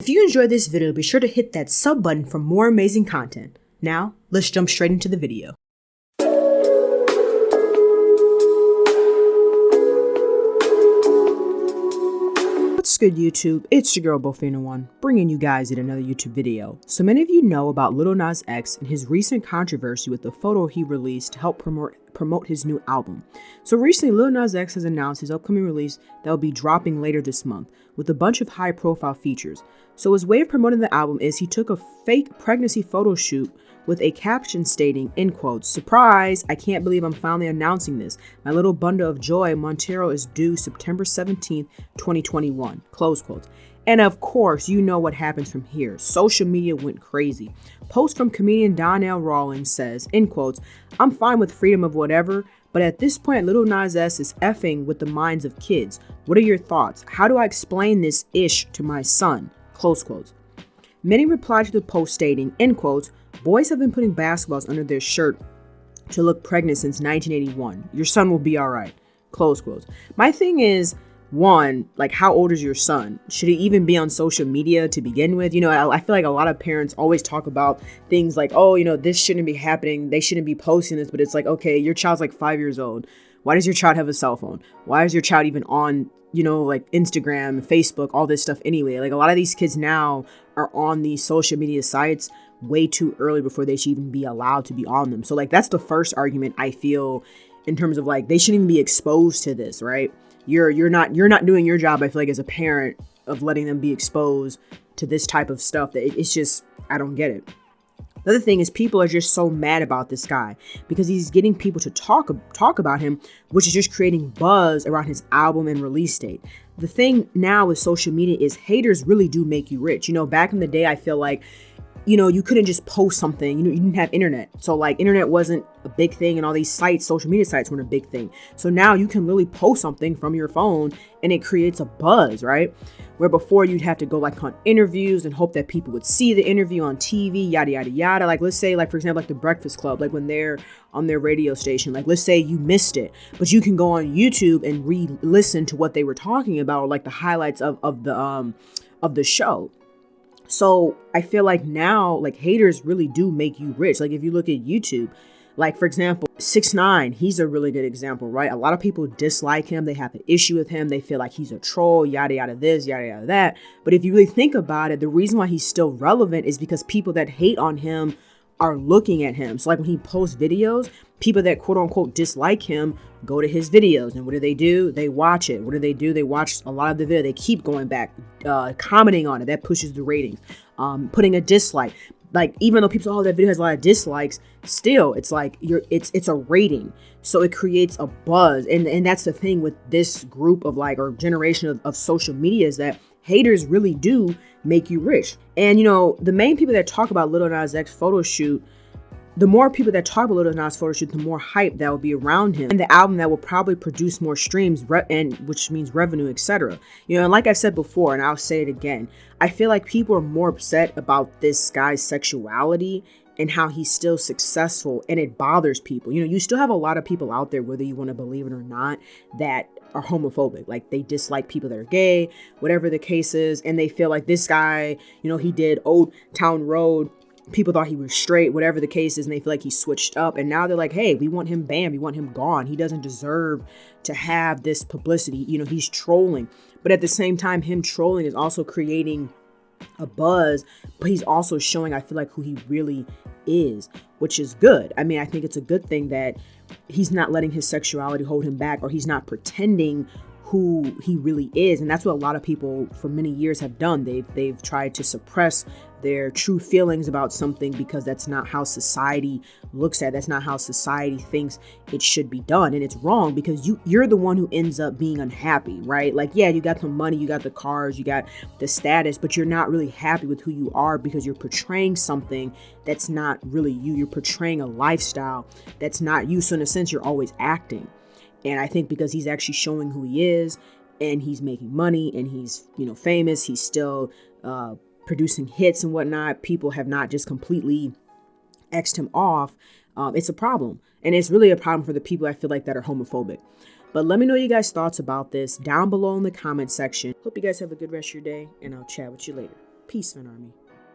If you enjoyed this video, be sure to hit that sub button for more amazing content. Now, let's jump straight into the video. What's good, YouTube? It's your girl Bofina1, bringing you guys yet another YouTube video. So many of you know about Lil Nas X and his recent controversy with the photo he released to help promote his new album. So recently, Lil Nas X has announced his upcoming release that will be dropping later this month with a bunch of high-profile features. So his way of promoting the album is he took a fake pregnancy photo shoot with a caption stating, in quotes, "Surprise, I can't believe I'm finally announcing this. My little bundle of joy, Montero, is due September 17th, 2021, close quotes. And of course, you know what happens from here. Social media went crazy. Post from comedian Donnell Rawlings says, in quotes, "I'm fine with freedom of whatever, but at this point, Lil Nas X is effing with the minds of kids. What are your thoughts? How do I explain this ish to my son?" Close quotes. Many replied to the post stating, in quotes, "Boys have been putting basketballs under their shirt to look pregnant since 1981. Your son will be all right." Close quotes. My thing is, one, like, how old is your son? Should he even be on social media to begin with? You know, I feel like a lot of parents always talk about things like, oh, you know, this shouldn't be happening. They shouldn't be posting this. But it's like, okay, your child's like 5 years old. Why does your child have a cell phone? Why is your child even on, you know, like Instagram, Facebook, all this stuff anyway? Like, a lot of these kids now are on these social media sites way too early before they should even be allowed to be on them. So like, that's the first argument I feel in terms of like, they shouldn't even be exposed to this, right? You're not doing your job, I feel like, as a parent, of letting them be exposed to this type of stuff. That it's just, I don't get it. The other thing is, people are just so mad about this guy because he's getting people to talk about him, which is just creating buzz around his album and release date. The thing now with social media is haters really do make you rich. You know, back in the day, I feel like, you know, you couldn't just post something, you know, you didn't have internet. So like, internet wasn't a big thing, and all these sites, social media sites, weren't a big thing. So now you can really post something from your phone and it creates a buzz, right? Where before you'd have to go like on interviews and hope that people would see the interview on TV, yada, yada, yada. Like, let's say, like, for example, like the Breakfast Club, like when they're on their radio station, like, let's say you missed it, but you can go on YouTube and re-listen to what they were talking about, or like the highlights of the show. So I feel like now, like, haters really do make you rich. Like, if you look at YouTube, like, for example, 6ix9ine, he's a really good example, right? A lot of people dislike him. They have an issue with him. They feel like he's a troll, yada, yada, this, yada, yada, that. But if you really think about it, the reason why he's still relevant is because people that hate on him are looking at him. So like, when he posts videos, people that quote unquote dislike him go to his videos, and what do? They watch it. What do? They watch a lot of the video. They keep going back, commenting on it. That pushes the ratings. Putting a dislike. Like, even though people say, oh, that video has a lot of dislikes, still, it's like, it's a rating. So it creates a buzz. And that's the thing with this group of, like, or generation of social media, is that haters really do make you rich. And, you know, the main people that talk about Lil Nas X photo shoot, the more people that talk about Lil Nas photo shoot, the more hype that will be around him, and the album that will probably produce more streams, and which means revenue, etc. You know, and like I said before, and I'll say it again, I feel like people are more upset about this guy's sexuality and how he's still successful, and it bothers people. You know, you still have a lot of people out there, whether you want to believe it or not, that are homophobic. Like, they dislike people that are gay, whatever the case is, and they feel like this guy, you know, he did Old Town Road, people thought he was straight, whatever the case is, and they feel like he switched up, and now they're like, hey, we want him banned, we want him gone. He doesn't deserve to have this publicity. You know, he's trolling. But at the same time, him trolling is also creating a buzz, but he's also showing, I feel like, who he really is, which is good. I mean, I think it's a good thing that he's not letting his sexuality hold him back, or he's not pretending who he really is. And that's what a lot of people for many years have done. They've tried to suppress their true feelings about something because that's not how society looks at it. That's not how society thinks it should be done. And it's wrong, because you're the one who ends up being unhappy, right? Like, yeah, you got the money, you got the cars, you got the status, but you're not really happy with who you are because you're portraying something that's not really you. You're portraying a lifestyle that's not you. So in a sense, you're always acting. And I think because he's actually showing who he is, and he's making money, and he's, you know, famous, he's still producing hits and whatnot, people have not just completely X'd him off. It's a problem. And it's really a problem for the people, I feel like, that are homophobic. But let me know you guys' thoughts about this down below in the comment section. Hope you guys have a good rest of your day, and I'll chat with you later. Peace, Finn Army.